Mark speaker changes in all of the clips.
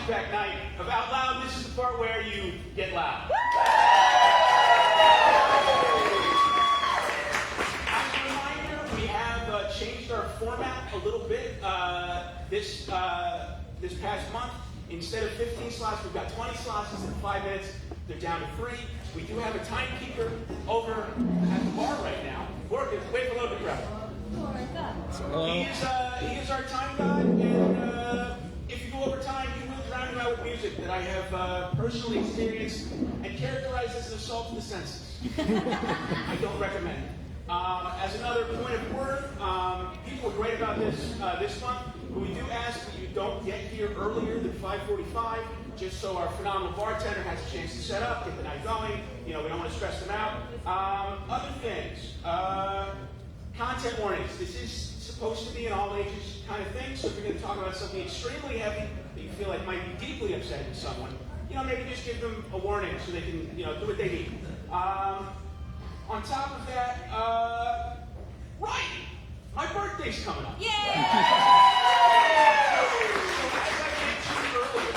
Speaker 1: action-packed night of Out Loud. This is the part where you get loud. As a reminder, we have changed our format a little bit this past month. Instead of 15 slots, we've got 20 slots. Instead of 5 minutes, they're down to 3. We do have a timekeeper over at the bar right now. Wait for a little bit, Greg. He is our time guide, and if you go over time, he will drown you out with music that I have personally experienced and characterized as an assault to the senses. I don't recommend it. As another point of word, people were great about this month, but we do ask that you don't get here earlier than 5:45, just so our phenomenal bartender has a chance to set up, get the night going. You know, we don't want to stress them out. Other things, content warnings. This is supposed to be an all ages kind of thing, so if you're going to talk about something extremely heavy that you feel like might be deeply upsetting to someone, you know, maybe just give them a warning so they can, you know, do what they need. On top of that, right, my birthday's coming up. Yay! So as I mentioned earlier,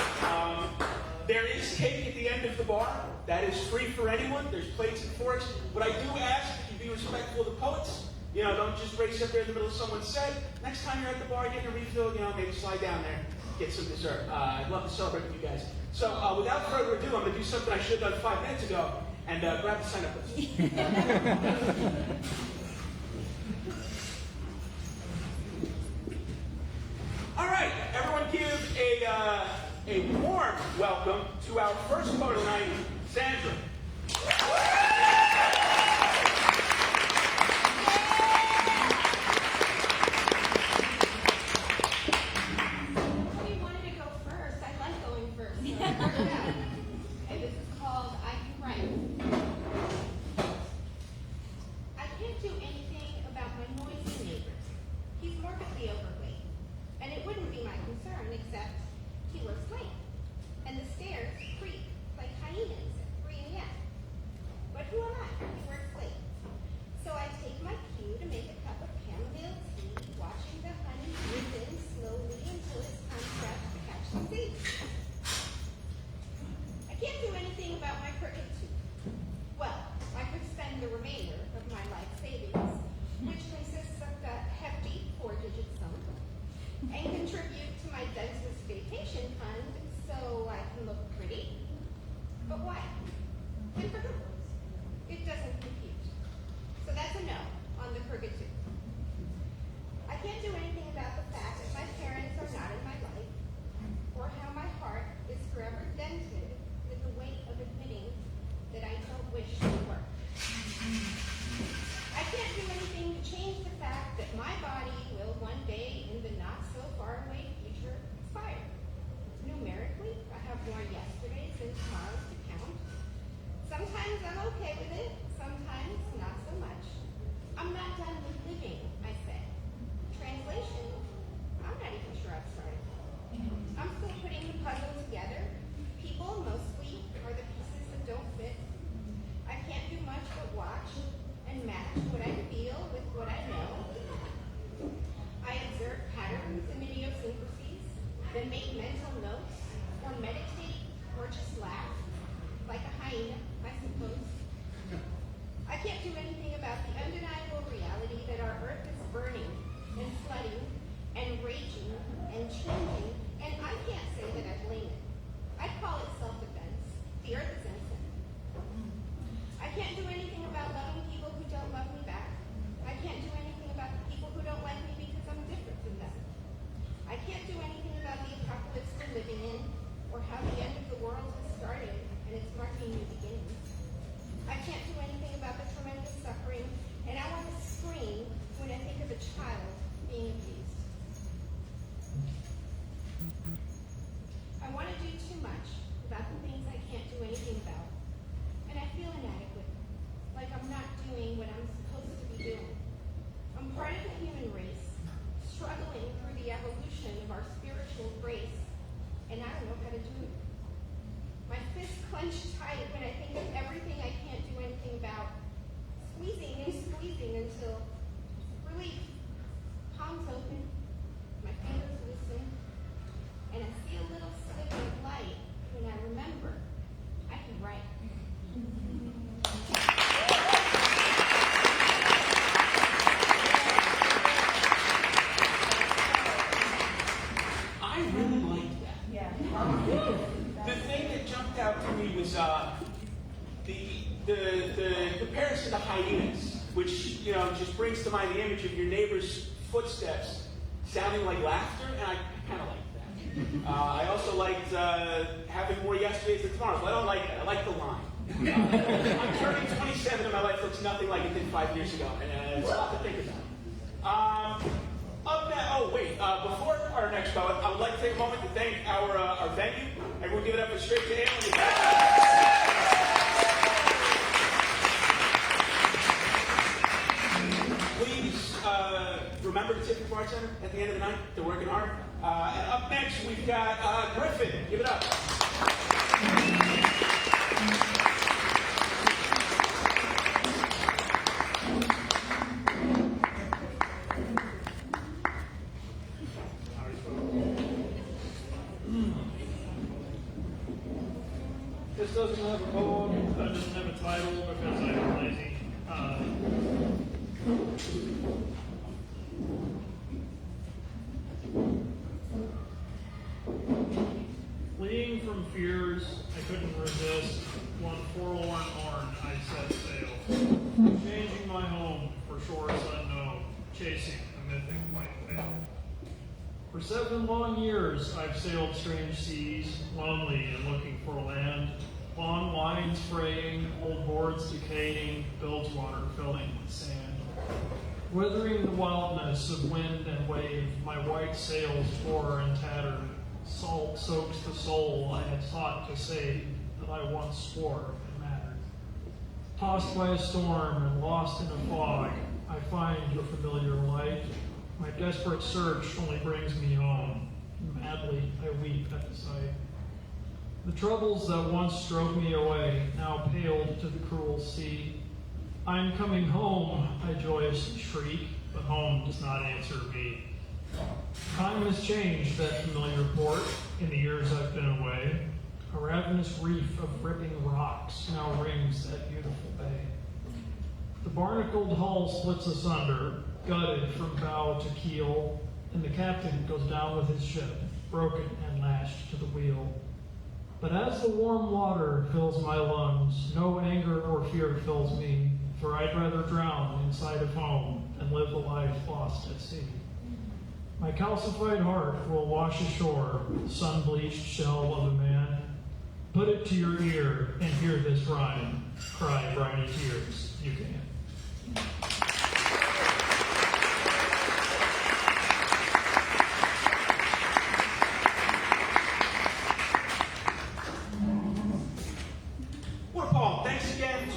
Speaker 1: there is cake at the end of the bar. That is free for anyone. There's plates and forks. But I do ask that you be respectful of the poets. You know, don't just race up there in the middle of someone's set. Next time you're at the bar, getting a refill, you know, maybe slide down there, get some dessert. I'd love to celebrate with you guys. So without further ado, I'm going to do something I should have done 5 minutes ago. And grab the sign-up list. All right, everyone give a warm welcome to our first photo tonight, Sandra.
Speaker 2: We wanted to go first. I like going first. And this is called I Can Write. I can't do anything about my noisy neighbor. He's morbidly overweight, and it wouldn't be my concern except he works late, and the stairs creak like hyenas at 3 a.m. But who am I? He works late. So I take my cue to make a cup of chamomile tea, watching the honey drip in slowly until it's time for us to catch some seeds. I can't do anything about my crooked tooth. Well, I could spend the remainder of my life savings, which consists of that hefty 4-digit sum, and contribute to my dentist vacation fund so I can look pretty. But why? And for who? It doesn't compute. So that's a no on the crooked tooth. I can't do anything about the fact that my parents are not in my life, or how my heart is forever dented with the weight of admitting that I don't wish to work. I can't do anything to change the fact that my body will one day in the not so far away future expire. Numerically, I have more yesterdays than tomorrows to count. Sometimes I'm okay with it, sometimes not so much. I'm not done with living, I say. Translation, I'm not even sure I've started. I'm still putting the puzzle together. People, mostly, are the pieces that don't fit. I can't do much but watch and match what I feel with what I know. I observe patterns and idiosyncrasies, then make mental notes, or meditate, or just laugh, like a hyena, I suppose. I can't do anything about the undeniable reality that our earth is burning and flooding and raging and changing, and I can't say that I blame it. I'd call it self-defense. The earth is innocent. I can't do anything about loving people who don't love me back. I can't do anything about the people who don't like me because I'm different from them. I can't do anything about the apocalypse we're living in, or how the end of the world has started and it's marking new beginnings. I can't do anything about the tremendous suffering, and I want to scream when I think of a child being abused.
Speaker 1: I really liked that.
Speaker 3: Yeah.
Speaker 1: The thing that jumped out to me was the comparison to hyenas, which just brings to mind the image of your neighbor's footsteps sounding like laughter, and I kind of liked that. I also liked having more yesterdays than tomorrows. Well, I don't like that. I like the line. I'm turning 27 and my life looks nothing like it did 5 years ago, and it's a lot to think about. Before our next poet, I would like to take a moment to thank our venue. Everyone give it up for Straight to Ale. Please remember to tip your bartender at the end of the night. They're working hard. And up next, we've got Griffin. Give it up.
Speaker 4: This doesn't have a poem, that doesn't have a title because I'm lazy. Fleeing from fears I couldn't resist, one forlorn horn I set sail. Changing my home for shores unknown, chasing a mythic white whale. For 7 long years I've sailed strange seas, lonely and looking for land. Long lines fraying, old boards decaying, bilge water filling with sand. Withering the wildness of wind and wave, my white sails tore and tattered. Salt soaks the soul I had sought to save, that I once swore had mattered. Tossed by a storm and lost in a fog, I find your familiar light. My desperate search only brings me home. Madly I weep at the sight. The troubles that once strove me away now paled to the cruel sea. I'm coming home, I joyously shriek, but home does not answer me. Time has changed that familiar port in the years I've been away. A ravenous reef of ripping rocks now rings that beautiful bay. The barnacled hull splits asunder, gutted from bow to keel, and the captain goes down with his ship, broken and lashed to the wheel. But as the warm water fills my lungs, no anger or fear fills me, for I'd rather drown inside of home than live a life lost at sea. My calcified heart will wash ashore, sun-bleached shell of a man. Put it to your ear and hear this rhyme, cry briny tears, you can.
Speaker 1: What a poem. Thanks again to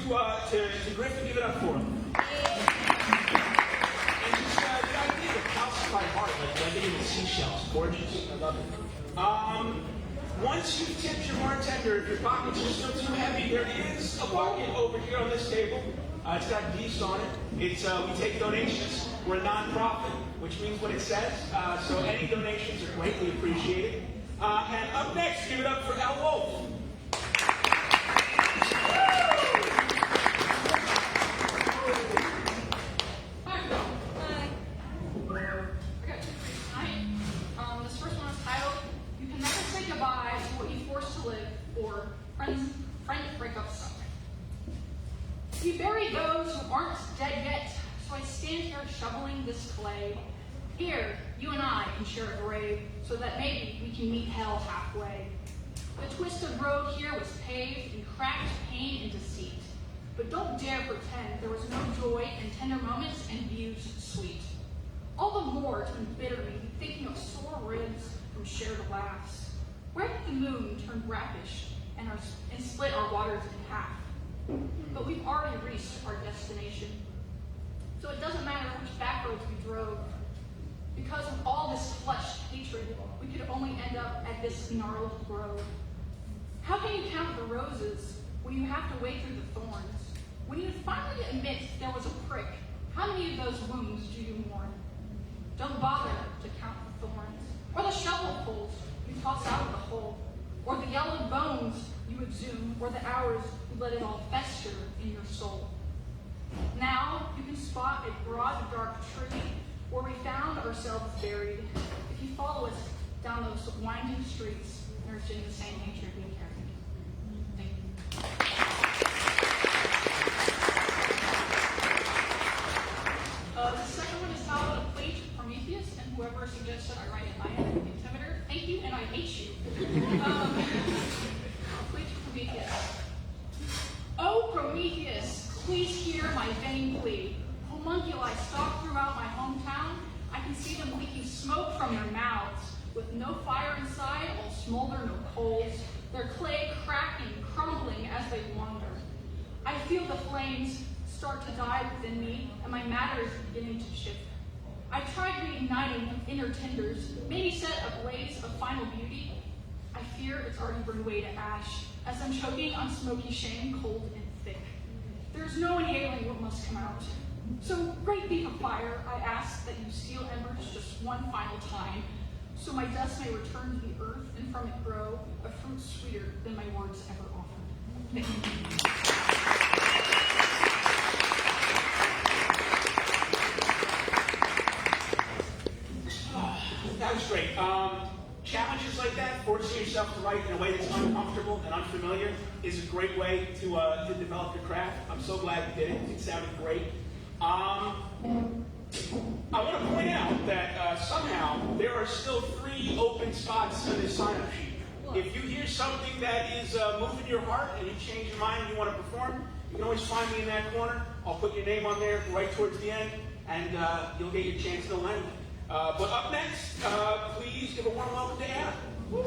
Speaker 1: Griffin. Give it up for him. And just the idea of calcified heart, like blending in with seashells. Gorgeous. I love it. Once you've tipped your bartender, if your pockets are still too heavy, there is a bucket over here on this table. It's got geese on it. It's we take donations. We're a non-profit, which means what it says. So any donations are greatly appreciated. And up next, give it up for Al Wolf.
Speaker 5: This first one is titled, You Can Never Say Goodbye to What You Forced to Live, or Friend Breakup Suck. We bury those who aren't dead yet, so I stand here shoveling this clay. Here, you and I can share a grave, so that maybe we can meet hell halfway. The twisted road here was paved in cracked pain and deceit. But don't dare pretend there was no joy and tender moments and views sweet. All the more to embitter me, thinking of sore ribs from shared laughs. Where did the moon turn brackish and split our waters in half? But we've already reached our destination. So it doesn't matter which back roads we drove. Because of all this flushed hatred, we could only end up at this gnarled grove. How can you count the roses when you have to wade through the thorns? When you finally admit there was a prick, how many of those wounds do you mourn? Don't bother to count the thorns, or the shovelfuls you toss out of the hole, or the yellowed bones you exhume, or the hours you let it all fester in your soul. Now you can spot a broad, dark tree where we found ourselves buried. If you follow us down those winding streets, nursing the same nature we carried. Thank you. The second one is titled A Plea to Prometheus, and whoever suggested I write it, I am an intimidator. Thank you, and I hate you. A Plea to Prometheus. Oh, Prometheus, please hear my vain plea. Homunculi stalk throughout my hometown. I can see them leaking smoke from their mouths. With no fire inside, all smolder, no coals. Their clay cracking, crumbling as they wander. I feel the flames start to die within me, and my matter is beginning to shift. I tried reigniting inner tinders, maybe set a blaze of final beauty. I fear it's already burned away to ash, as I'm choking on smoky shame, cold and thick. There's no inhaling what must come out. So, great beak of fire, I ask that you steal embers just one final time, so my dust may return to the earth and from it grow a fruit sweeter than my words ever offered. Thank you.
Speaker 1: That was great. Challenges like that, forcing yourself to write in a way that's uncomfortable and unfamiliar, is a great way to develop your craft. I'm so glad you did it. It sounded great. I want to point out that somehow there are still 3 open spots on this sign-up sheet. If you hear something that is moving your heart and you change your mind and you want to perform, you can always find me in that corner. I'll put your name on there right towards the end, and you'll get your chance to land it. But up next, please give a warm welcome to Anna. Woo.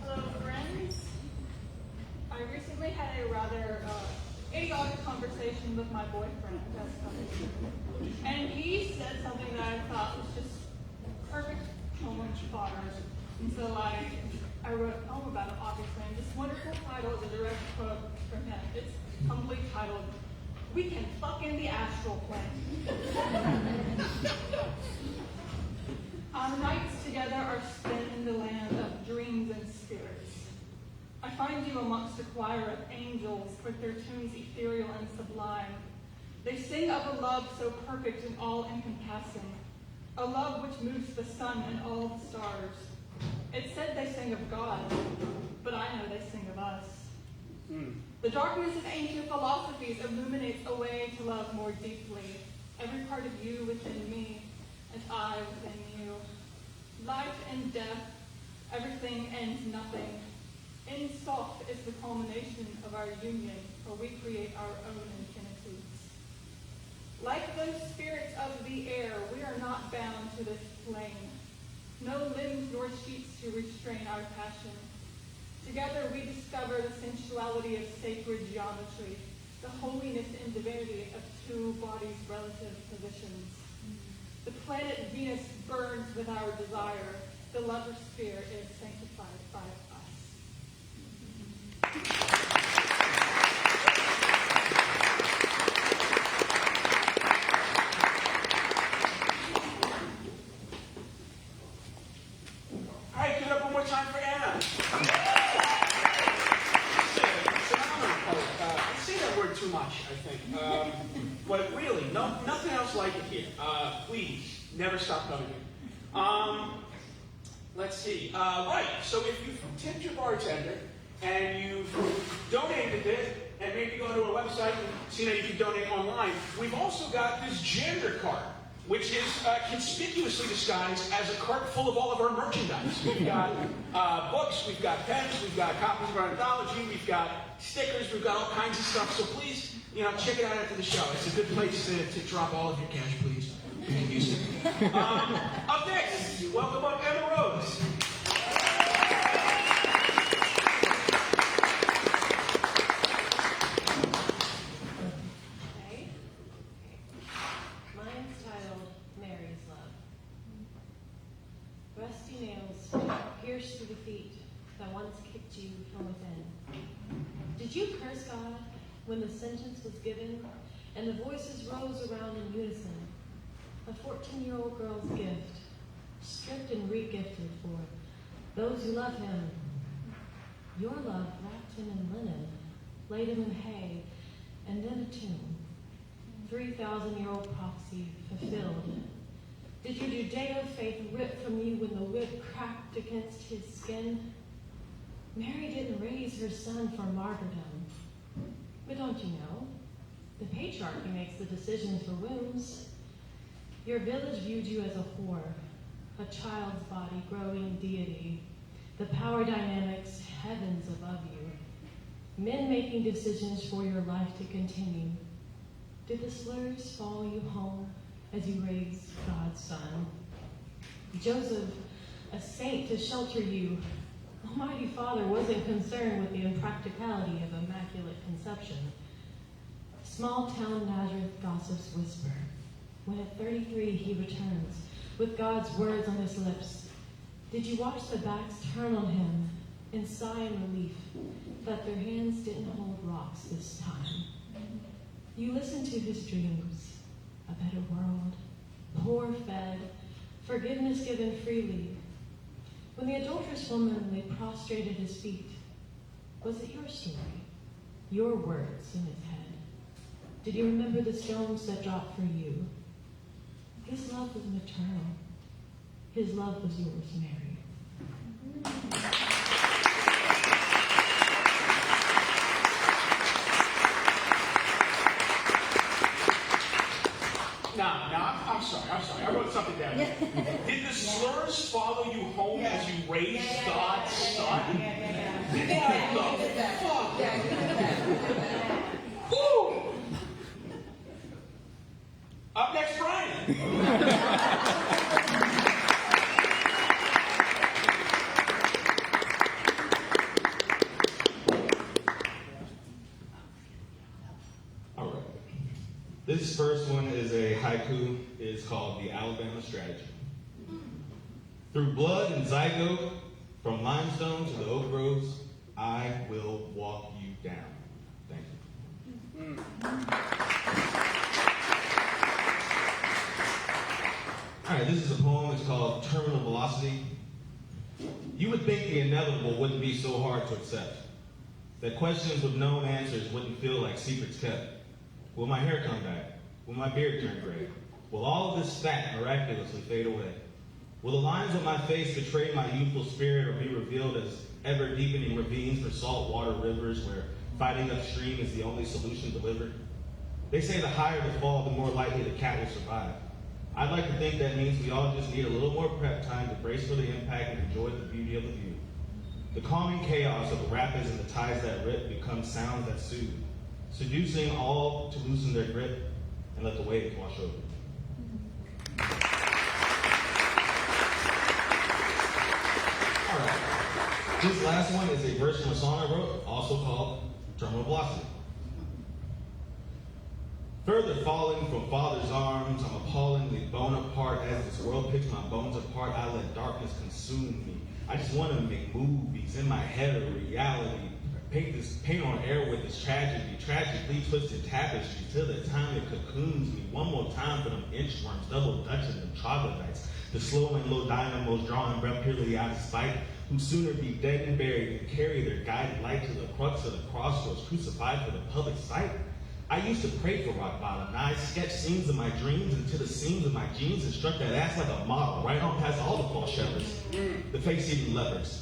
Speaker 3: Hello, friends. I recently had a rather idiotic conversation with my boyfriend, and he said something that I thought was just perfect moment fodder. And so I wrote a poem about it, obviously, and this wonderful title is a direct quote from him. It's humbly titled, "We Can Fuck in the Astral Plane." Our nights together are spent in the land of dreams and spirits. I find you amongst a choir of angels with their tunes ethereal and sublime. They sing of a love so perfect and all-encompassing, a love which moves the sun and all the stars. It said they sing of God, but I know they sing of us. The darkness of ancient philosophies illuminates a way to love more deeply. Every part of you within me, and I within you. Life and death, everything and nothing. In soft is the culmination of our union, where we create our own infinitudes. Like those spirits of the air, we are not bound to this plane. No limbs nor sheets to restrain our passion. Together we discover the sensuality of sacred geometry, the holiness and divinity of 2 bodies' relative positions. The planet Venus burns with our desire. The lover sphere is sanctified by us.
Speaker 1: All right, give it up one more time for Anna. I say that word too much, I think. But really, nothing else like it here. Please, never stop coming here. Let's see. Right, so if you've tipped your bartender and you've donated it, and maybe go to our website and see that you can donate online, we've also got this gender cart, which is conspicuously disguised as a cart full of all of our merchandise. We've got books, we've got pens, we've got copies of our anthology, we've got stickers, we've got all kinds of stuff. So please, check it out after the show. It's a good place to drop all of your cash, please. We can use it. Up next, welcome up Emma Rose.
Speaker 6: Mine's titled Mary's Love. Rusty nails pierced through the feet that once kicked you from within. Did you curse God when the sentence was given and the voices rose around in unison? A 14-year-old girl's gift, stripped and regifted for those who love him. Your love wrapped him in linen, laid him in hay, and then a tomb. 3,000-year-old prophecy fulfilled. Did your Judeo faith rip from you when the whip cracked against his skin? Mary didn't raise her son for martyrdom. But don't you know? The patriarchy makes the decisions for wombs. Your village viewed you as a whore, a child's body growing deity, the power dynamics heavens above you, men making decisions for your life to continue. Did the slurs follow you home as you raised God's son? Joseph, a saint to shelter you, Almighty Father wasn't concerned with the impracticality of immaculate conception. Small town Nazareth gossips whisper, when at 33 he returns, with God's words on his lips. Did you watch the backs turn on him and sigh in relief that their hands didn't hold rocks this time? You listened to his dreams, a better world, poor fed, forgiveness given freely. When the adulterous woman lay prostrate at his feet, was it your story, your words in his head? Did you remember the stones that dropped for you? His love was maternal. His love was yours, Mary.
Speaker 1: I'm sorry. I wrote something down. Did the slurs follow you home as you raised God's son? What the fuck? Woo! Up next, Brian.
Speaker 7: All right. This first one is a haiku. It's called The Alabama Strategy. Through blood and zygote, from limestone to the oak groves, I will walk you down. Thank you. All right, this is a poem. It's called Terminal Velocity. You would think the inevitable wouldn't be so hard to accept. That questions with known answers wouldn't feel like secrets kept. Will my hair come back? Will my beard turn gray? Will all of this fat miraculously fade away? Will the lines on my face betray my youthful spirit or be revealed as ever-deepening ravines for saltwater rivers where fighting upstream is the only solution delivered? They say the higher the fall, the more likely the cat will survive. I'd like to think that means we all just need a little more prep time to brace for the impact and enjoy the beauty of the view. The calming chaos of the rapids and the tides that rip become sounds that soothe, seducing all to loosen their grip and let the waves wash over. All right. This last one is a verse from a song I wrote, also called Terminal Velocity. Further falling from Father's arms, I'm appallingly blown apart as this world picks my bones apart. I let darkness consume me. I just want to make movies in my head of reality. Paint on air with this tragedy, tragically twisted tapestry till the time it cocoons me. One more time for them inchworms, double dutching them troglodytes, the slow and low dynamos drawing breath purely out of spite, who sooner be dead and buried than carry their guided light to the crux of the crossroads, crucified for the public sight. I used to pray for rock bottom. Now I sketch scenes of my dreams into the seams of my jeans and struck that ass like a model, right on past all the false shepherds, the face-eating lepers.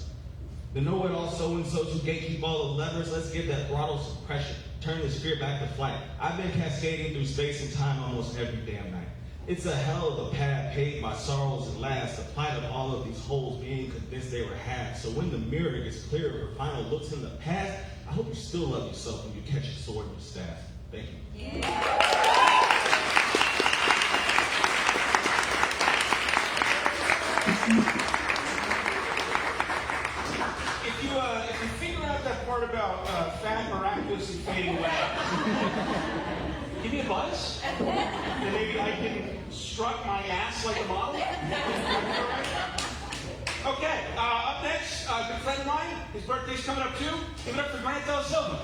Speaker 7: The know-it-all so-and-sos who gatekeep all the levers, let's give that throttle suppression. Turn this fear back to flight. I've been cascading through space and time almost every damn night. It's a hell of a path paved by sorrows and laughs, the plight of all of these holes being convinced they were half. So when the mirror gets clear for final looks in the past, I hope you still love yourself when you catch your sword and your staff. Thank you.
Speaker 1: If you figure out that part about fat miraculously fading away, give me a buzz, and maybe I can strut my ass like a model. Okay, up next, a good friend of mine. His birthday's coming up too. Give it up for Grant Del Silva.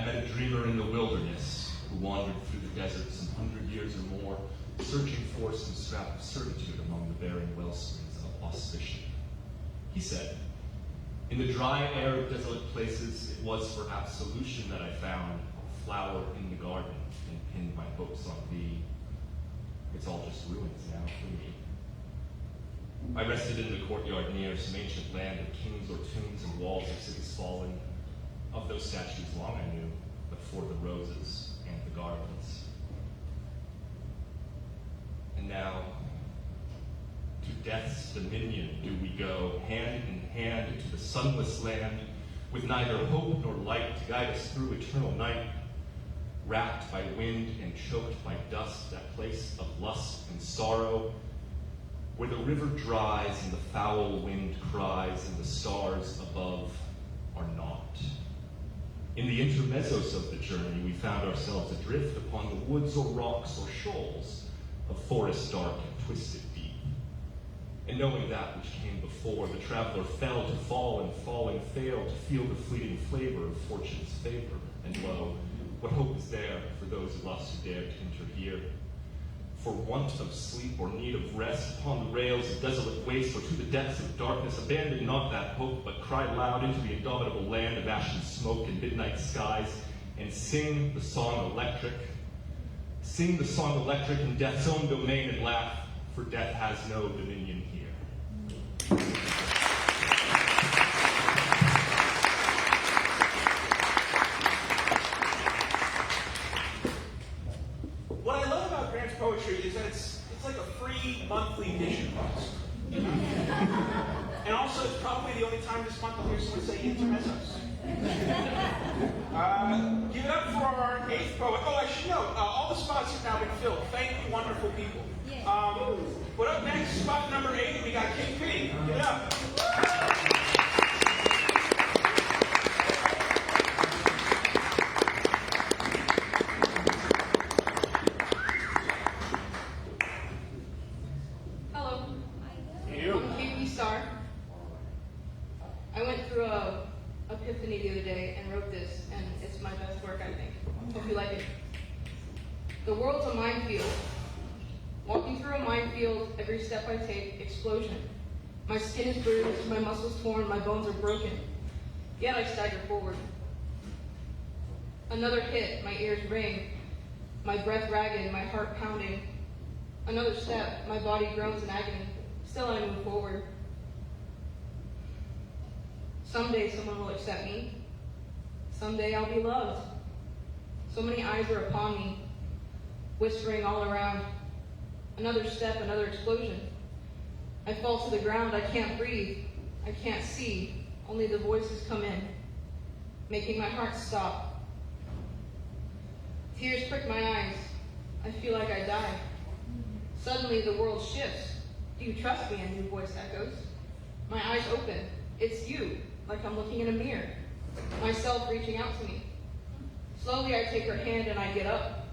Speaker 8: met a dreamer in the wilderness who wandered through the desert some 100 years or more, searching for some scrap of certitude among the barren wellsprings of auspicion. He said, "In the dry air of desolate places, it was for absolution that I found a flower in the garden and pinned my hopes on thee. It's all just ruins now for me." I rested in the courtyard near some ancient land of kings or tombs and walls of cities fallen. Of those statues long I knew, but for the roses and the garlands. And now, to death's dominion do we go, hand in hand to the sunless land, with neither hope nor light to guide us through eternal night, wrapped by wind and choked by dust, that place of lust and sorrow, where the river dries and the foul wind cries and the stars above are not. In the intermezzos of the journey, we found ourselves adrift upon the woods or rocks or shoals of forest dark and twisted deep. And knowing that which came before, the traveler fell to fall, and falling failed to feel the fleeting flavor of fortune's favor. And lo, what hope is there for those of us who dare to enter here? For want of sleep or need of rest, upon the rails of desolate waste or to the depths of darkness, abandon not that hope, but cry loud into the indomitable land of ashen smoke and midnight skies, and sing the song electric. Sing the song electric in death's own domain and laugh, for death has no dominion here.
Speaker 1: What I love about Grant's poetry is that it's like a free monthly edition box. And also, it's probably the only time this month I'll hear someone say intermezzos. Give it up for our 8th poet. Oh, I should note, all the spots have now been filled. Thank you, wonderful people. But up next, spot number 8, we got King P. Give it up.
Speaker 5: Hello. I'm KP Star. I went through a epiphany the other day and wrote this, and it's my best work, I think. Hope you like it. The world's a minefield. Walking through a minefield, every step I take, explosion. My skin is bruised, my muscles torn, my bones are broken. Yet I stagger forward. Another hit, my ears ring, my breath ragged, my heart pounding. Another step, my body groans in agony. Still I move forward. Someday someone will accept me. Someday I'll be loved. So many eyes are upon me, whispering all around. Another step, another explosion. I fall to the ground, I can't breathe. I can't see, only the voices come in, making my heart stop. Tears prick my eyes. I feel like I die. Suddenly the world shifts. Do you trust me? A new voice echoes. My eyes open. It's you, like I'm looking in a mirror. Myself reaching out to me. Slowly I take her hand and I get up.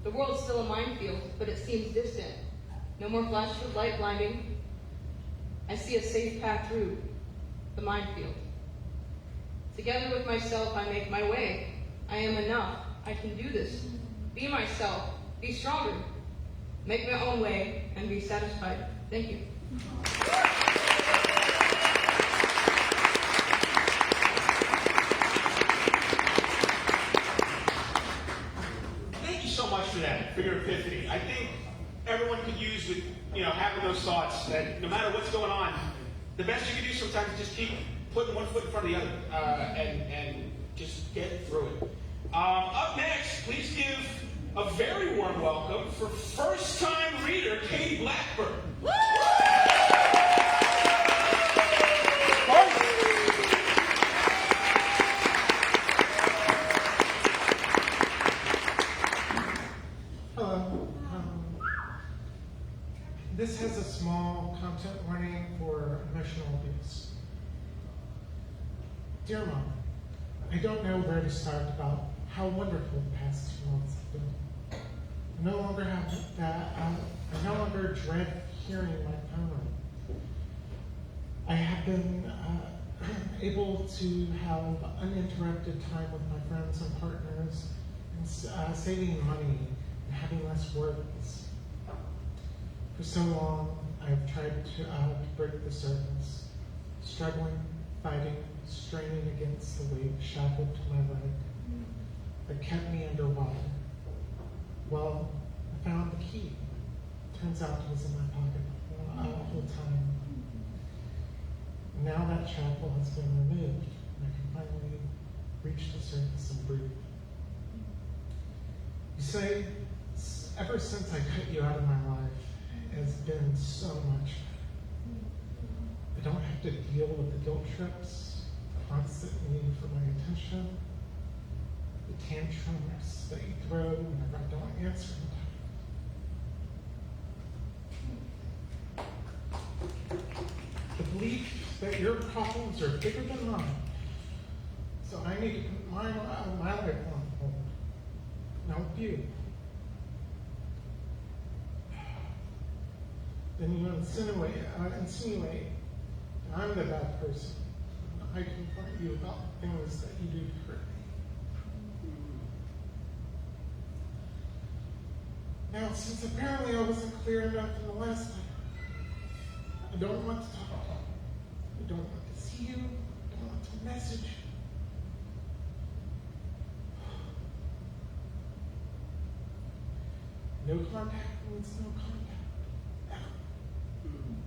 Speaker 5: The world's still a minefield, but it seems distant. No more flashes of light blinding. I see a safe path through the minefield. Together with myself, I make my way. I am enough. I can do this. Be myself. Be stronger. Make my own way and be satisfied. Thank you.
Speaker 1: Thank you so much for that, for your epiphany. I think everyone could use with, having those thoughts that no matter what's going on, the best you can do sometimes is just keep putting one foot in front of the other and just get through it. Up next, please give a very warm welcome for first-time reader Katie Blackburn.
Speaker 9: Hello. This has a small content warning for emotional abuse. Dear Mom, I don't know where to start about how wonderful the past 2 months have been. I no longer have that. I no longer dread hearing my phone ring. I have been able to have uninterrupted time with my friends and partners, and saving money and having less worries. For so long, I've tried to break the surface, struggling, fighting, straining against the weight shackled to my leg that kept me underwater. Well, I found the key. Turns out it was in my pocket the whole time. Now that shackle has been removed, and I can finally reach the surface and breathe. You say, ever since I cut you out of my life, it has been so much. I don't have to deal with the guilt trips, the constant need for my attention, the tantrums that you throw whenever I don't answer in time. The belief that your problems are bigger than mine, so I need to put my life on hold. Now with you. Then you insinuate that I'm the bad person. I confront you about things that you do to hurt me. Now, since apparently I wasn't clear enough in the last letter, I don't want to talk to you. I don't want to see you. I don't want to message you. No contact means no contact. Ever.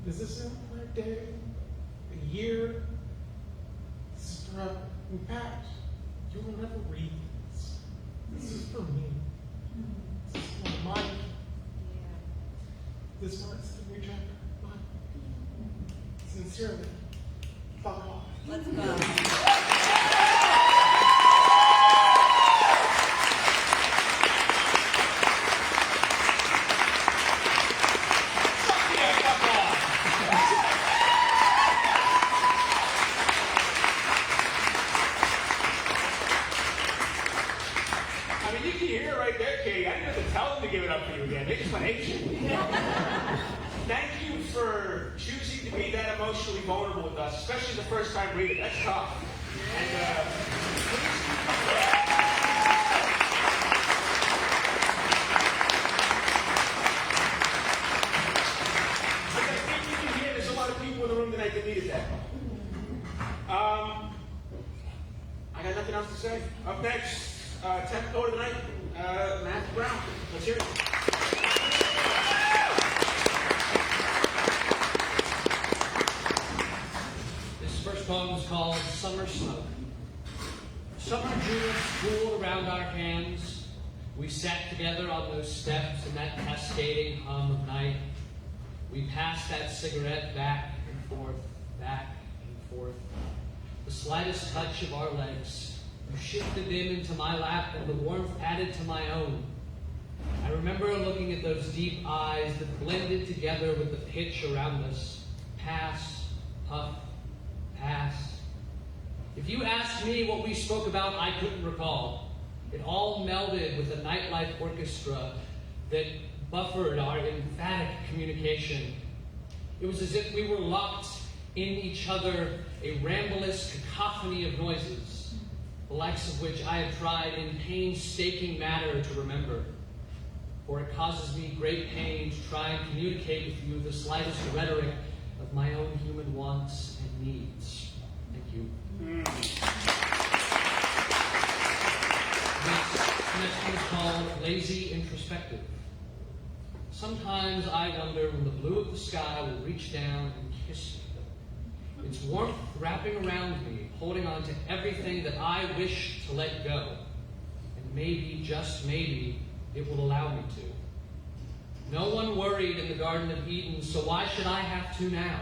Speaker 9: Does this end for a day, a year? This is forever. In fact, you will never read this. This is for me. This is for my life. This marks the new chapter of my life. Sincerely, fuck off.
Speaker 10: Let's go.
Speaker 1: I mean, you can hear it right there, Katie. I didn't have to tell them to give it up for you again. They just went apeshit. Thank you for choosing to be that emotionally vulnerable with us, especially the first time reading. That's tough. And I think you can hear there's a lot of people in the room tonight that needed that. I got nothing else to say. Up next, 10th vote of the night, Matthew Brown. Let's hear it.
Speaker 11: This first poem is called Summer Smoke. Summer jewels cooled around our hands. We sat together on those steps in that cascading hum of night. We passed that cigarette back and forth, back and forth. The slightest touch of our legs. You shifted them into my lap and the warmth added to my own. I remember looking at those deep eyes that blended together with the pitch around us. Pass, puff, pass. If you asked me what we spoke about, I couldn't recall. It all melded with a nightlife orchestra that buffered our emphatic communication. It was as if we were locked in each other, a ramblous cacophony of noises, the likes of which I have tried in painstaking manner to remember. For it causes me great pain to try and communicate with you the slightest rhetoric of my own human wants and needs. Thank you. This next one is called Lazy Introspective. Sometimes I wonder when the blue of the sky will reach down and kiss me. Its warmth wrapping around me, holding on to everything that I wish to let go. And maybe, just maybe, it will allow me to. No one worried in the Garden of Eden, so why should I have to now?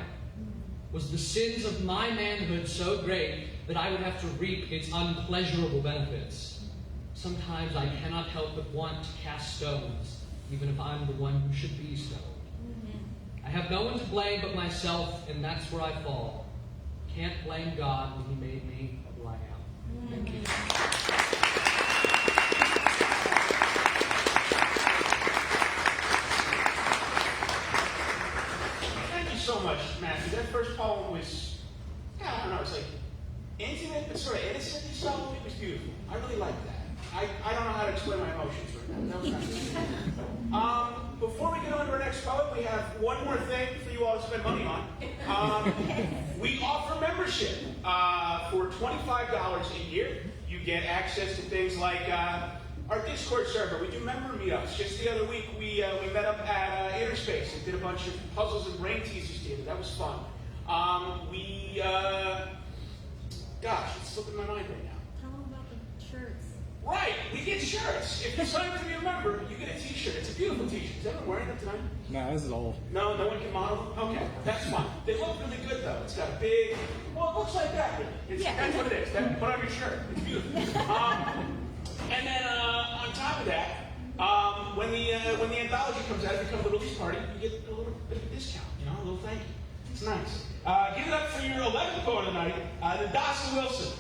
Speaker 11: Was the sins of my manhood so great that I would have to reap its unpleasurable benefits? Sometimes I cannot help but want to cast stones, even if I'm the one who should be stoned. I have no one to blame but myself, and that's where I fall. Can't blame God when He made me who I am. Thank you.
Speaker 1: Thank you so much, Matthew. That first poem was, I don't know, it's like say, innocently so, it was beautiful. I really liked that. I don't know how to explain my emotions right now. That was nice. Before we get on to our next poet, we have one more thing for you all to spend money on. We offer membership for $25 a year. You get access to things like our Discord server. We do member meetups. Just the other week, we met up at Interspace and did a bunch of puzzles and brain teasers together. That was fun. Gosh, it's slipping my mind right now.
Speaker 6: Tell them about the shirts.
Speaker 1: Right, we get shirts. If you sign up to be a member, you get a t-shirt. It's a beautiful t-shirt. Is anyone wearing them tonight?
Speaker 10: No, this is old.
Speaker 1: No, no one can model them? Okay, that's fine. They look really good, though. It's got a big, well, it looks like that, really. That's what it is. Put on your shirt. It's beautiful. And then on top of that, when the anthology comes out, if you come to the release party, you get a little bit of a discount, a little thank you. It's nice. Give it up for your 11th poet of the night, the Dawson Wilson.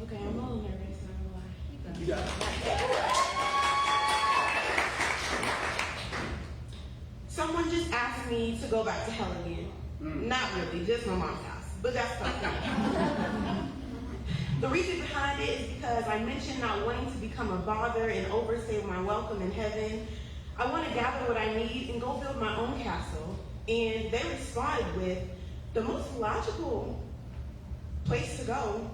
Speaker 2: Okay, I'm a little nervous, I'm gonna lie.
Speaker 1: You got it.
Speaker 12: Someone just asked me to go back to hell again. Not really, just my mom's house. But that's fine. The reason behind it is because I mentioned not wanting to become a bother and overstay my welcome in heaven. I want to gather what I need and go build my own castle. And they responded with, the most logical place to go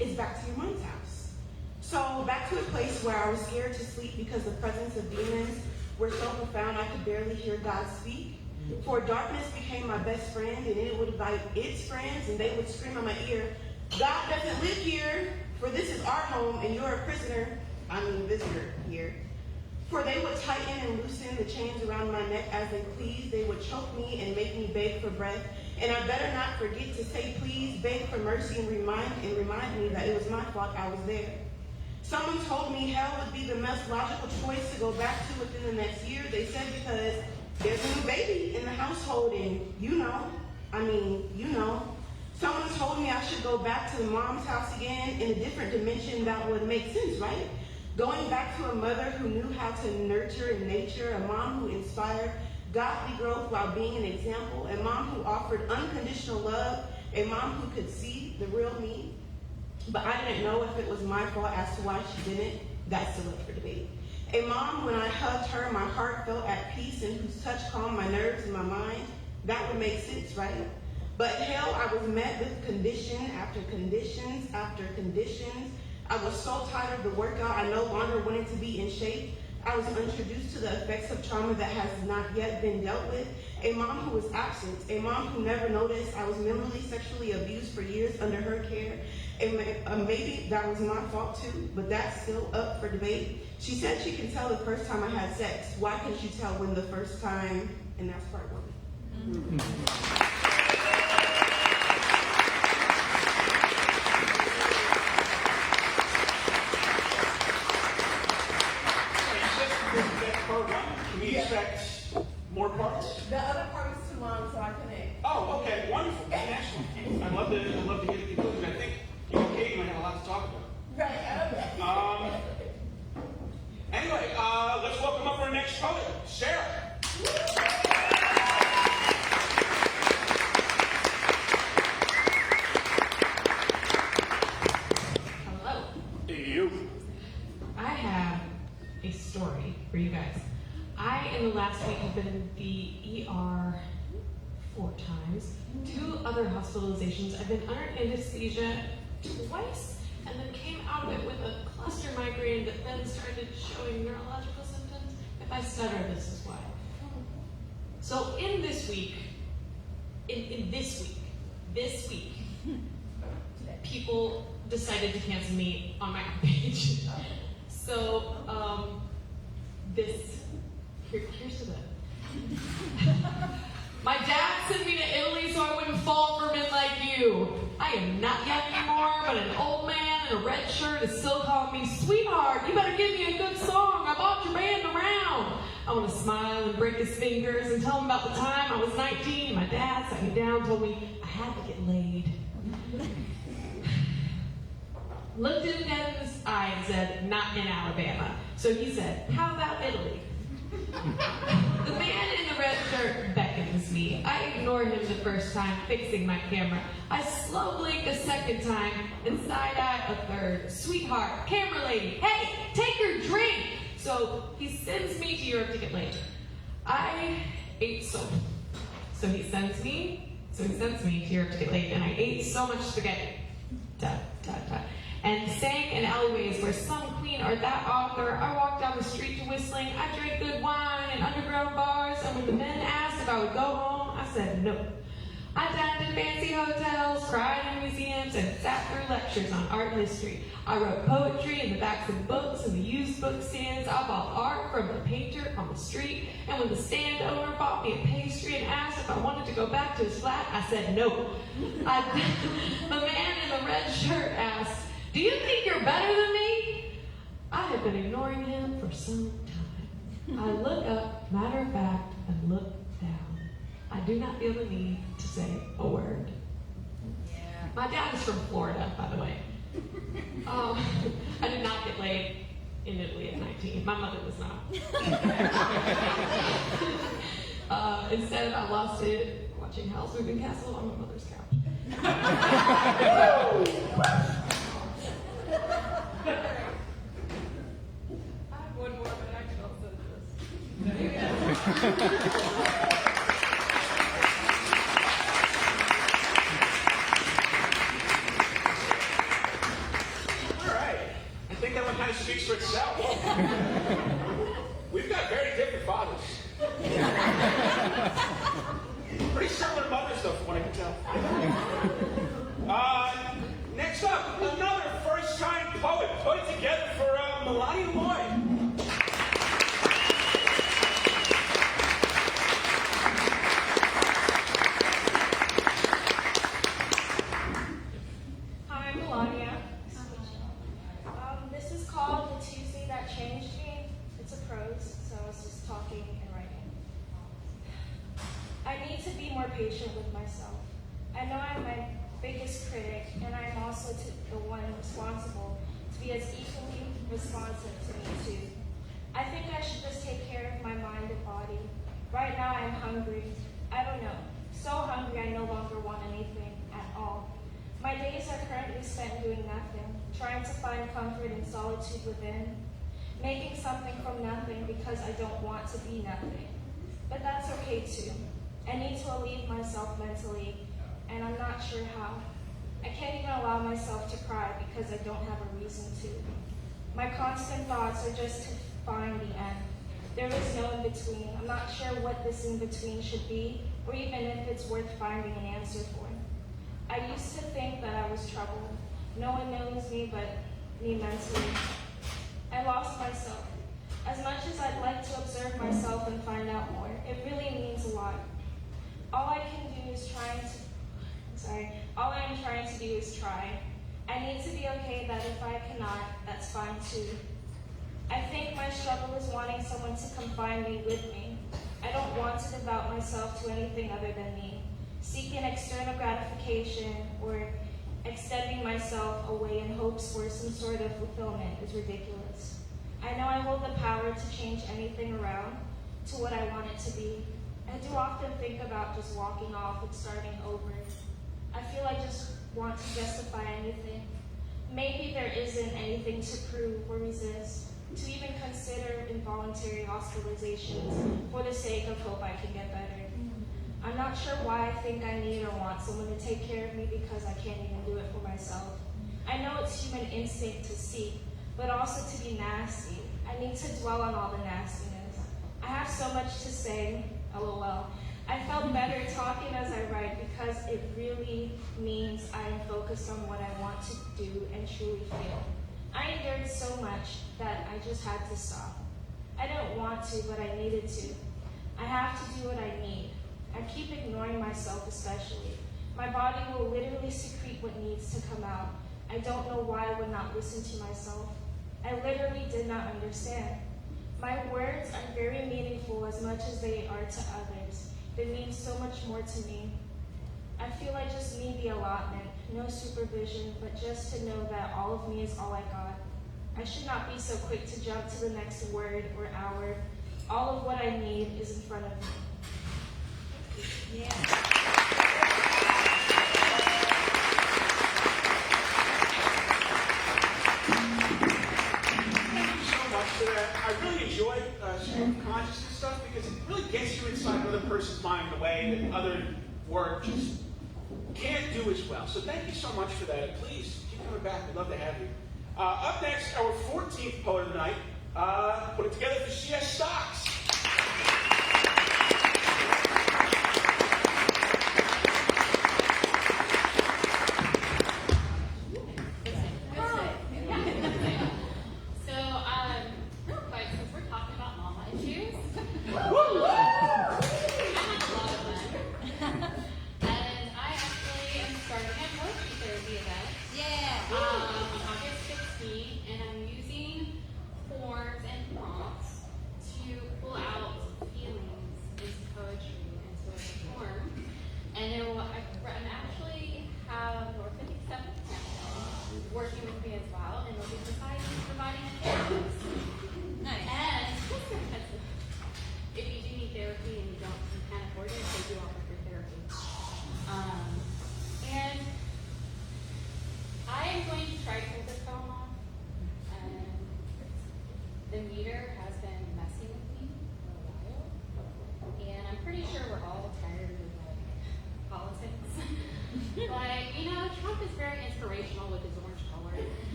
Speaker 12: is back to your mom's house. So back to a place where I was scared to sleep because the presence of demons were so profound I could barely hear God speak. For darkness became my best friend, and it would invite its friends, and they would scream in my ear, God doesn't live here, for this is our home, and you're a prisoner, visitor here. For they would tighten and loosen the chains around my neck as they pleased. They would choke me and make me beg for breath. And I better not forget to say please, beg for mercy, and remind me that it was my fault I was there. Someone told me hell would be the most logical choice to go back to within the next year. They said because there's a new baby in the household, and you know. Someone told me I should go back to the mom's house again in a different dimension that would make sense, right? Going back to a mother who knew how to nurture in nature, a mom who inspired godly growth while being an example, a mom who offered unconditional love, a mom who could see the real me. But I didn't know if it was my fault as to why she didn't. That's still up for debate. A mom, when I hugged her, my heart felt at peace, and whose touch calmed my nerves and my mind. That would make sense, right? But hell, I was met with condition after conditions after conditions. I was so tired of the workout, I no longer wanted to be in shape. I was introduced to the effects of trauma that has not yet been dealt with. A mom who was absent, a mom who never noticed I was mentally, sexually abused for years under her care. Maybe that was my fault too, but that's still up for debate. She said she can tell the first time I had sex. Why can't you tell when the first time? And that's part one.
Speaker 1: Can we expect more parts?
Speaker 12: The other part was too long, so I couldn't.
Speaker 1: Oh, okay, wonderful. Excellent. I'd love to get a conclusion. I think you and Katie might have a lot to talk about.
Speaker 12: Right.
Speaker 1: Anyway, let's welcome up our next poet, Sarah.
Speaker 13: Hello.
Speaker 1: You.
Speaker 13: I have a story for you guys. In the last week, have been in the ER 4 times, 2 other hospitalizations. I've been under anesthesia twice, and then came out of it with a cluster migraine that then started showing neurological symptoms. If I stutter, this is why. So this week, people decided to cancel me on my page. So, here's to that. My dad sent me to Italy so I wouldn't fall for men like you. I I am not young anymore, but an old man in a red shirt is still calling me, sweetheart, you better give me a good song. I bought your band around. I want to smile and break his fingers and tell him about the time I was 19 and my dad sat me down, told me I had to get laid. Looked him dead in his eye and said, not in Alabama. So he said, how about Italy? The man in the red shirt beckons me. I ignore him the first time, fixing my camera. I slow blink a second time and side eye a third. Sweetheart, camera lady, hey, take your drink. So he sends me to Europe to get laid. I ate so he sends me to Europe to get laid, and I ate so much spaghetti. And sang in alleyways where some queen or that author. I walked down the street to whistling. I drank good wine in underground bars, and when the men asked if I would go home, I said no. I dined in fancy hotels, cried in museums, and sat through lectures on art history. I wrote poetry in the backs of books and the used book stands. I bought art from the painter on the street, and when the stand owner bought me a pastry and asked if I wanted to go back to his flat, I said no. The man in the red shirt asked, do you think you're better than me? I had been ignoring him for some time. I look up, matter of fact, and look down. I do not feel the need to say a word.
Speaker 2: Yeah.
Speaker 13: My dad is from Florida, by the way. I did not get laid in Italy at 19. My mother was not. Instead, I lost it watching Howl's Moving Castle on my mother's couch. I have one more, but I can also do this.
Speaker 1: I think that one kind of speaks for itself. We've got very different fathers. Pretty similar mothers, though, from what I can tell. Next up, another first-time poet. Put it together for Melania Lloyd.
Speaker 10: Hi, Melania. This is called The Tuesday That Changed Me. It's a prose, so it's just talking and writing. I need to be more patient with myself. I know I'm my biggest critic, and I'm also the one responsible to be as equally responsive to me too. I think I should just take care of my mind and body. Right now I'm hungry. I don't know. So hungry I no longer want anything at all. My days are currently spent doing nothing, trying to find comfort in solitude within, making something from nothing because I don't want to be nothing. But that's okay too. I need to relieve myself mentally, and I'm not sure how. I can't even allow myself to cry because I don't have a reason to. My constant thoughts are just to find the end. There is no in-between. I'm not sure what this in-between should be, or even if it's worth finding an answer for. I used to think that I was troubled. No one knows me but me mentally. I lost myself. As much as I'd like to observe myself and find out more, it really means a lot. All I am trying to do is try. I need to be okay that if I cannot, that's fine too. I think my struggle is wanting someone to confine me with me. I don't want to devote myself to anything other than me. Seeking external gratification or extending myself away in hopes for some sort of fulfillment is ridiculous. I know I hold the power to change anything around to what I want it to be. I do often think about just walking off and starting over. I feel I just want to justify anything. Maybe there isn't anything to prove or resist, to even consider involuntary hospitalizations for the sake of hope I can get better. I'm not sure why I think I need or want someone to take care of me because I can't even do it for myself. I know it's human instinct to seek, but also to be nasty. I need to dwell on all the nastiness. I have so much to say, LOL. I felt better talking as I write because it really means I am focused on what I want to do and truly feel. I endured so much that I just had to stop. I didn't want to, but I needed to. I have to do what I need. I keep ignoring myself especially. My body will literally secrete what needs to come out. I don't know why I would not listen to myself. I literally did not understand. My words are very meaningful as much as they are to others. They mean so much more to me. I feel I just need the allotment, no supervision, but just to know that all of me is all I got. I should not be so quick to jump to the next word or hour. All of what I need is in front of me. Yeah.
Speaker 1: I really enjoy stream of consciousness stuff because it really gets you inside another person's mind in a way that other work just can't do as well. So thank you so much for that. And please keep coming back. We'd love to have you. Up next, our 14th poet of the night. Put it together for CS Stocks.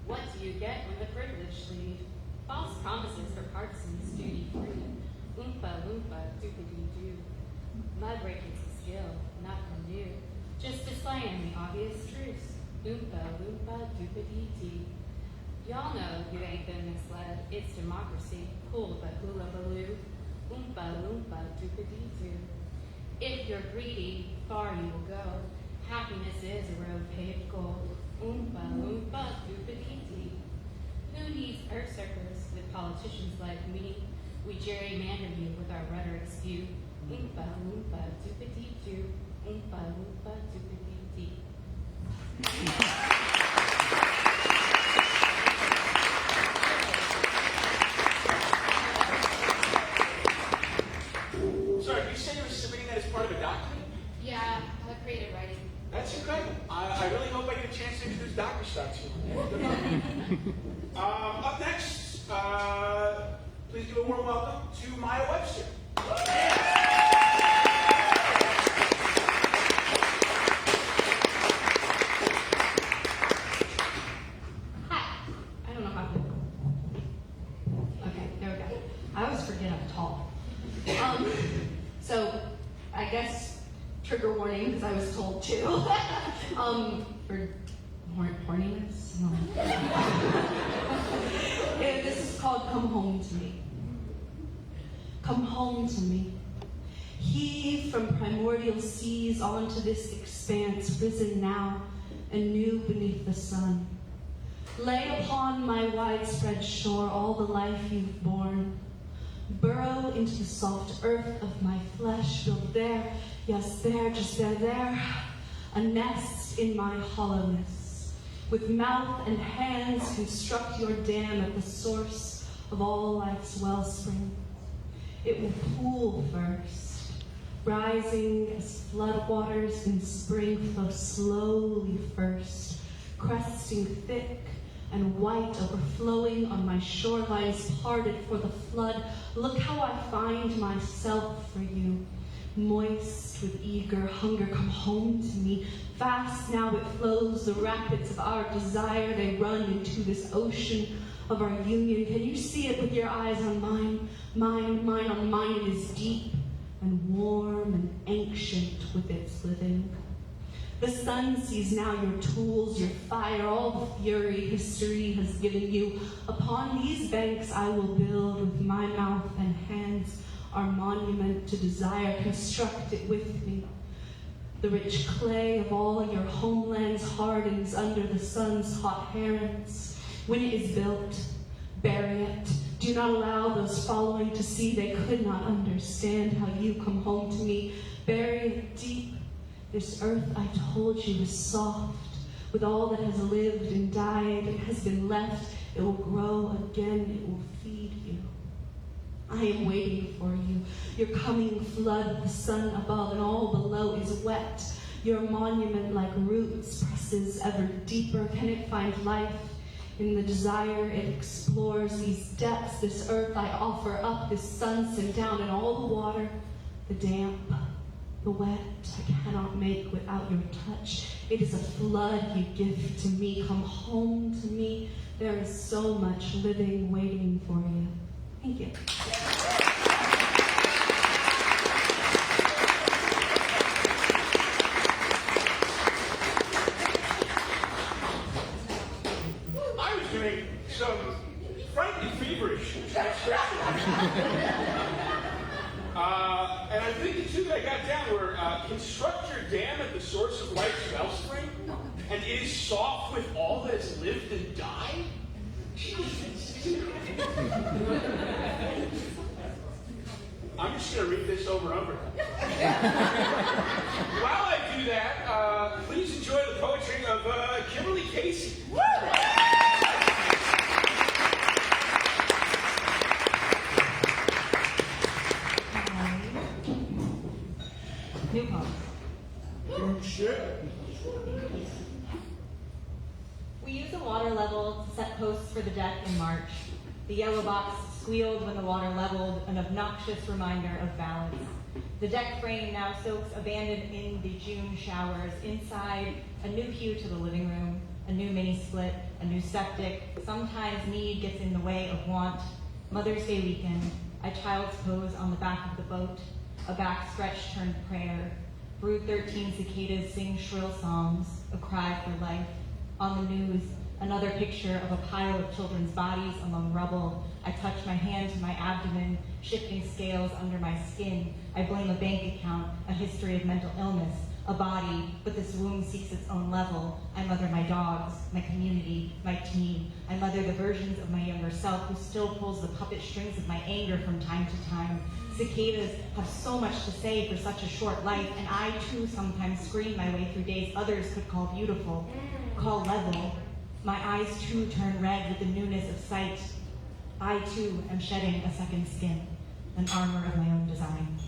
Speaker 14: What do you get when the privileged leave? False promises for partisans, duty free. Oompa loompa doopity-doo. Mud breaking's a skill, not from you. Just displaying the obvious truths. Oompa loompa doopity-dee. Y'all know you ain't been misled. It's democracy. Cool but hula baloo. Oompa loompa doopity-doo. If you're greedy, far you will go. Happiness is a road paved gold. Oompa loompa doopity-dee. Who needs earthsuckers with politicians like me? We gerrymander you with our rhetoric spew. Oompa loompa doopity-doo. Oompa loompa doopity-dee.
Speaker 1: Sorry, you said you were submitting that as part of a document?
Speaker 14: Yeah, creative writing.
Speaker 1: That's incredible. I really hope I get a chance to introduce Dr. Stock to you. Good luck. Up next, please give a warm welcome to Maya Webster.
Speaker 13: Hi. I don't know how to. Okay, there we go. I always forget I'm tall. So I guess trigger warning because I was told to. For horniness. This is called "Come Home to Me." Come home to me. Heave from primordial seas onto this expanse, risen now, anew beneath the sun. Lay upon my widespread shore all the life you've borne. Burrow into the soft earth of my flesh, build there, yes there, just there, a nest in my hollowness. With mouth and hands construct your dam at the source of all life's wellspring. It will pool first, rising as floodwaters in spring flow slowly first, cresting thick and white, overflowing on my shorelines parted for the flood. Look how I find myself for you, moist with eager hunger. Come home to me. Fast now it flows, the rapids of our desire, they run into this ocean of our union. Can you see it with your eyes on mine? Mine on mine. It is deep and warm and ancient with its living. The sun sees now your tools, your fire, all the fury history has given you. Upon these banks I will build with my mouth and hands our monument to desire. Construct it with me. The rich clay of all your homelands hardens under the sun's hot hands. When it is built, bury it. Do not allow those following to see. They could not understand how you come home to me. Bury it deep. This earth, I told you, is soft. With all that has lived and died, it has been left. It will grow again. It will feed you. I am waiting for you. Your coming flood, the sun above and all below is wet. Your monument like roots presses ever deeper. Can it find life in the desire it explores? These depths, this earth I offer up, this sun sent down, and all the water, the damp, the wet, I cannot make without your touch. It is a flood you give to me. Come home to me. There is so much living waiting for you. Thank you.
Speaker 1: I was doing some frankly feverish transcription. And I think the two that I got down were construct your dam at the source of life's wellspring, and it is soft with all that has lived and died. I'm just going to read this over and over. While I do that, please enjoy the poetry of Kimberly Casey.
Speaker 13: New poem.
Speaker 1: Good shit.
Speaker 15: We used a water level to set posts for the deck in March. The yellow box squealed when the water leveled, an obnoxious reminder of balance. The deck frame now soaks abandoned in the June showers. Inside, a new pew to the living room, a new mini split, a new septic. Sometimes need gets in the way of want. Mother's Day weekend, a child's pose on the back of the boat, a back stretch turned prayer. Brood 13 cicadas sing shrill songs, a cry for life. On the news, another picture of a pile of children's bodies among rubble. I touch my hand to my abdomen, shifting scales under my skin. I blame a bank account, a history of mental illness, a body, but this wound seeks its own level. I mother my dogs, my community, my team. I mother the versions of my younger self who still pulls the puppet strings of my anger from time to time. Cicadas have so much to say for such a short life, and I too sometimes scream my way through days others could call beautiful, call level. My eyes too turn red with the newness of sight. I too am shedding a second skin, an armor of my own design.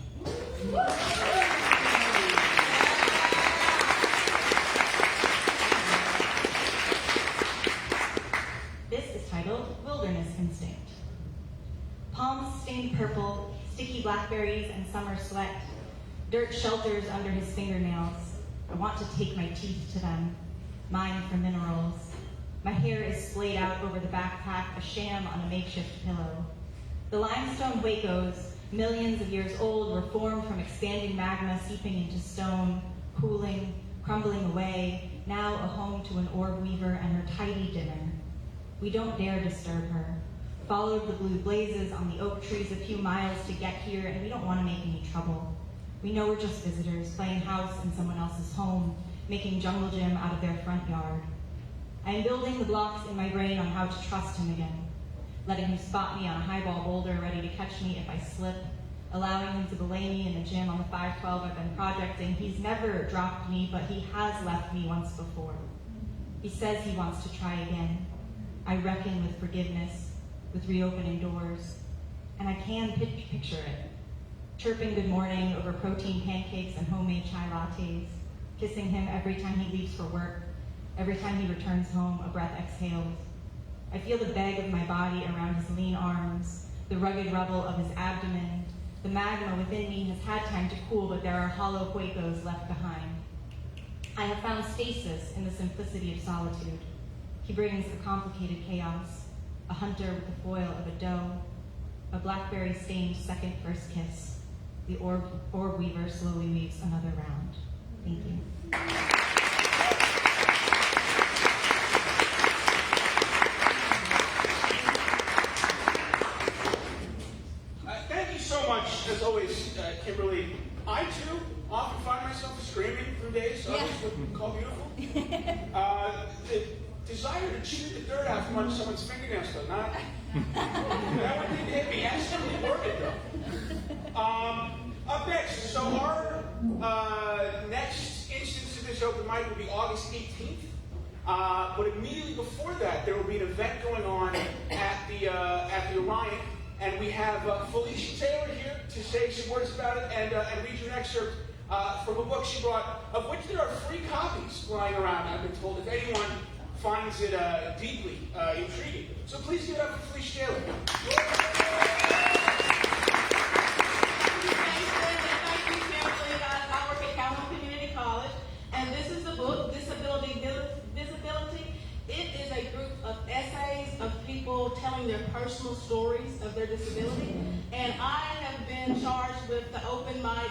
Speaker 15: This is titled Wilderness Instinct. Palms stained purple, sticky blackberries and summer sweat, dirt shelters under his fingernails. I want to take my teeth to them, mine for minerals. My hair is splayed out over the backpack, a sham on a makeshift pillow. The limestone Wacos, millions of years old, were formed from expanding magma seeping into stone, cooling, crumbling away, now a home to an orb weaver and her tidy dinner. We don't dare disturb her. Followed the blue blazes on the oak trees a few miles to get here, and we don't want to make any trouble. We know we're just visitors, playing house in someone else's home, making jungle gym out of their front yard. I am building the blocks in my brain on how to trust him again, letting him spot me on a highball boulder ready to catch me if I slip, allowing him to belay me in the gym on the 512 I've been projecting. He's never dropped me, but he has left me once before. He says he wants to try again. I reckon with forgiveness, with reopening doors, and I can picture it. Chirping good morning over protein pancakes and homemade chai lattes, kissing him every time he leaves for work, every time he returns home, a breath exhales. I feel the bag of my body around his lean arms, the rugged rubble of his abdomen, The magma within me has had time to cool, but there are hollow huecos left behind. I have found stasis in the simplicity of solitude. He brings a complicated chaos, a hunter with the foil of a doe, a blackberry-stained second first kiss. The orb weaver slowly weaves another round. Thank you.
Speaker 1: Thank you so much, as always, Kimberly. I, too, often find myself screaming through days others would call beautiful. The desire to chew the dirt out from under someone's fingernails, though, not... that one didn't hit me. I still didn't work it, though. Up next, so our next instance of this open mic will be August 18th. But immediately before that, there will be an event going on at the Orion. And we have Felicia Taylor here to say some words about it and read you an excerpt from a book she brought, of which there are free copies lying around, I've been told, if anyone finds it deeply intriguing. So please give it up for Felicia Taylor.
Speaker 12: Thank you, Kimberly. I work at Calhoun Community College, and this is the book, Disability Visibility. It is a group of essays of people telling their personal stories of their disability. And I have been charged with the open mic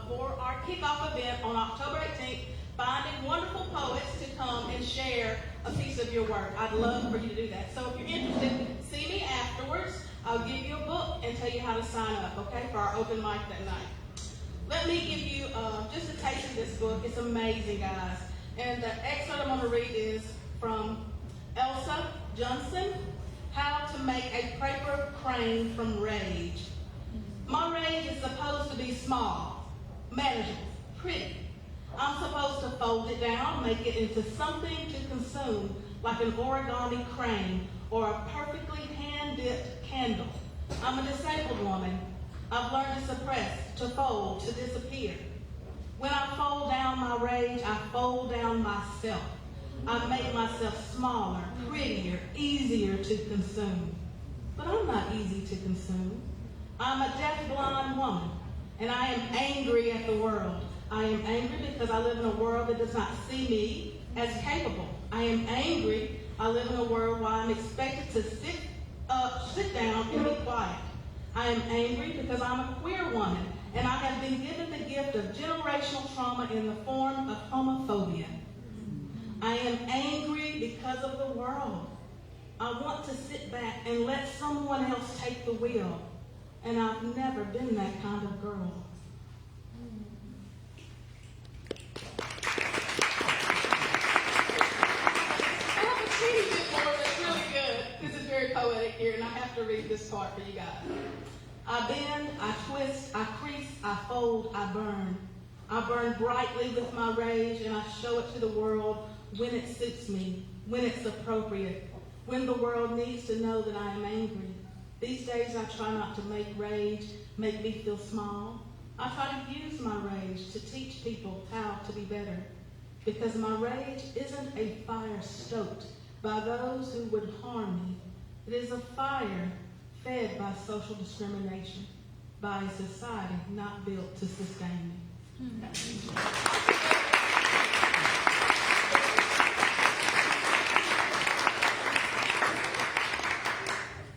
Speaker 12: for our kickoff event on October 18th, finding wonderful poets to come and share a piece of your work. I'd love for you to do that. So if you're interested, see me afterwards. I'll give you a book and tell you how to sign up, okay, for our open mic that night. Let me give you just a taste of this book. It's amazing, guys. And the excerpt I'm going to read is from Elsa Johnson, How to Make a Paper Crane from Rage. My rage is supposed to be small, manageable, pretty. I'm supposed to fold it down, make it into something to consume, like an origami crane or a perfectly hand-dipped candle. I'm a disabled woman. I've learned to suppress, to fold, to disappear. When I fold down my rage, I fold down myself. I make myself smaller, prettier, easier to consume. But I'm not easy to consume. I'm a deaf-blind woman, and I am angry at the world. I am angry because I live in a world that does not see me as capable. I am angry I live in a world where I'm expected to sit down and be quiet. I am angry because I'm a queer woman, and I have been given the gift of generational trauma in the form of homophobia. I am angry because of the world. I want to sit back and let someone else take the wheel, and I've never been that kind of girl. I have a teeny bit more that's really good. This is very poetic here, and I have to read this part for you guys. I bend, I twist, I crease, I fold, I burn. I burn brightly with my rage, and I show it to the world when it suits me, when it's appropriate, when the world needs to know that I am angry. These days I try not to make rage make me feel small. I try to use my rage to teach people how to be better, because my rage isn't a fire stoked by those who would harm me. It is a fire fed by social discrimination, by a society not built to sustain me.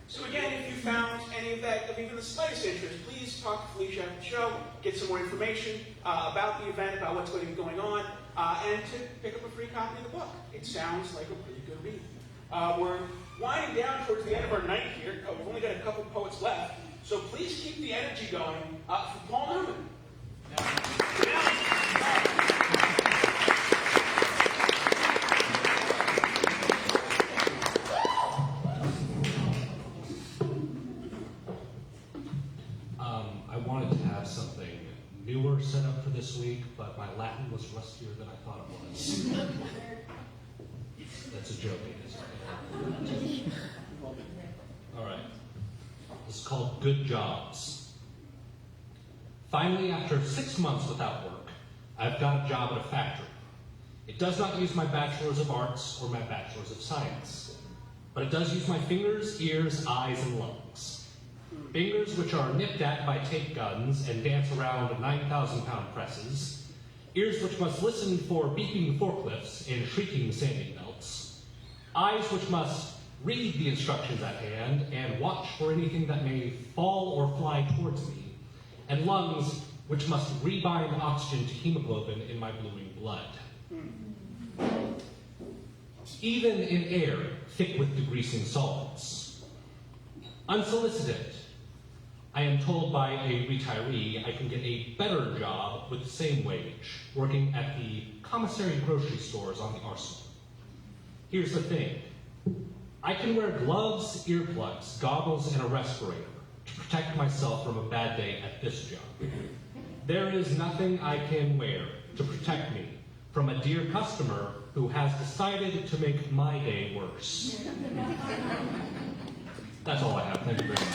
Speaker 1: So again, if you found any of that of even the slightest interest, please talk to Felicia after the show, get some more information about the event, about what's going to be going on, and to pick up a free copy of the book. It sounds like a pretty good read. We're winding down towards the end of our night here. We've only got a couple poets left, so please keep the energy going for Paul Newman.
Speaker 11: I wanted to have something newer set up for this week, but my Latin was rustier than I thought it was. That's a joke, isn't it? All right. This is called Good Jobs. Finally, after 6 months without work, I've got a job at a factory. It does not use my bachelor's of arts or my bachelor's of science, but it does use my fingers, ears, eyes, and lungs. fingers which are nipped at by tape guns and dance around 9,000-pound presses, ears which must listen for beeping forklifts and shrieking sanding belts, eyes which must read the instructions at hand and watch for anything that may fall or fly towards me, and lungs which must rebind oxygen to hemoglobin in my bluing blood. Even in air thick with degreasing solvents. Unsolicited, I am told by a retiree I can get a better job with the same wage, working at the commissary grocery stores on the Arsenal. Here's the thing. I can wear gloves, earplugs, goggles, and a respirator to protect myself from a bad day at this job. There is nothing I can wear to protect me from a dear customer who has decided to make my day worse. That's all I have. Thank you very much.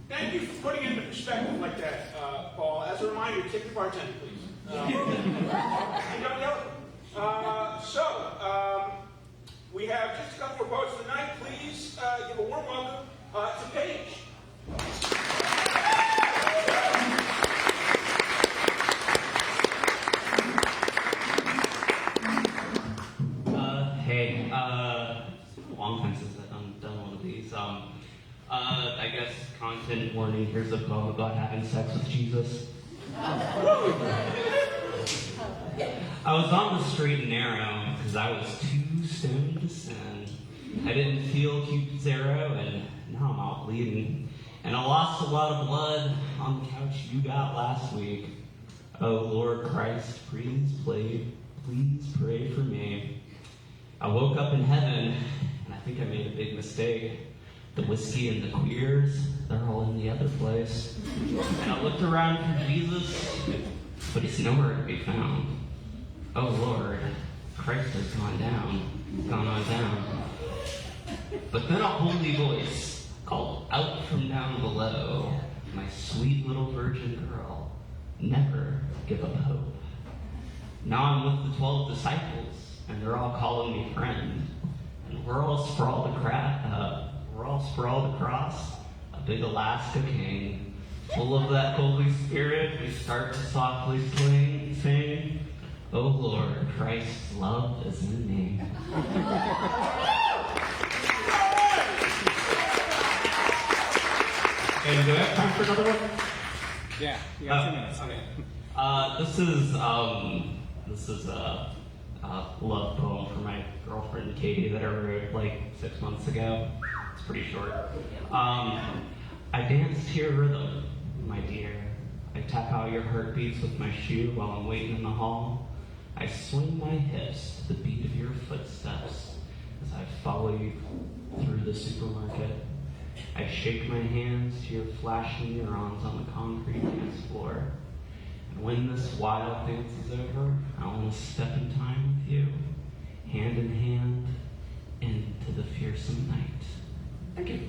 Speaker 1: Thank you for putting it into perspective like that, Paul. As a reminder, tip your bartender, please. And don't yell at them. We have just a couple more poets tonight. Please give a warm welcome to Paige.
Speaker 16: Hey, a long time since I've done one of these. I guess content warning, here's a poem about having sex with Jesus. I was on the straight and narrow because I was too stoned to sin. I didn't feel Cupid's arrow, and now I'm out bleeding. And I lost a lot of blood on the couch you got last week. Oh Lord Christ, please pray for me. I woke up in heaven, and I think I made a big mistake. The whiskey and the queers, they're all in the other place. And I looked around for Jesus, but he's nowhere to be found. Oh Lord, Christ has gone on down. But then a holy voice called out from down below, my sweet little virgin girl, never give up hope. Now I'm with the 12 disciples, and they're all calling me friend. And we're all sprawled across a big Alaska king, full of that Holy Spirit. We start to softly sing, oh Lord, Christ's love is in me.
Speaker 11: And do I have time for another one?
Speaker 17: Yeah, you got 2 minutes. Okay.
Speaker 16: This is a love poem for my girlfriend Katie that I wrote like 6 months ago. It's pretty short. I dance to your rhythm, my dear. I tap out your heartbeats with my shoe while I'm waiting in the hall. I swing my hips to the beat of your footsteps as I follow you through the supermarket. I shake my hands to your flashing neurons on the concrete dance floor. And when this wild dance is over, I want to step in time with you, hand in hand, into the fearsome night. Thank you.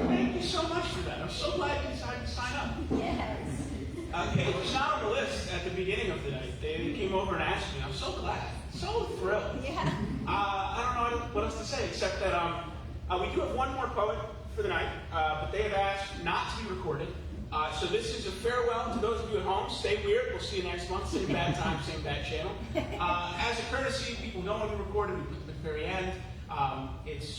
Speaker 1: Thank you so much for that. I'm so glad you decided to sign up.
Speaker 2: Yes.
Speaker 1: Okay, it was not on the list at the beginning of the night. They came over and asked me. I'm so glad. So thrilled.
Speaker 2: Yeah.
Speaker 1: I don't know what else to say except that we do have one more poet for the night, but they have asked not to be recorded. So this is a farewell to those of you at home. Stay weird. We'll see you next month. Same bad time, same bad channel. As a courtesy, people don't want to be recorded. We put them at the very end. It's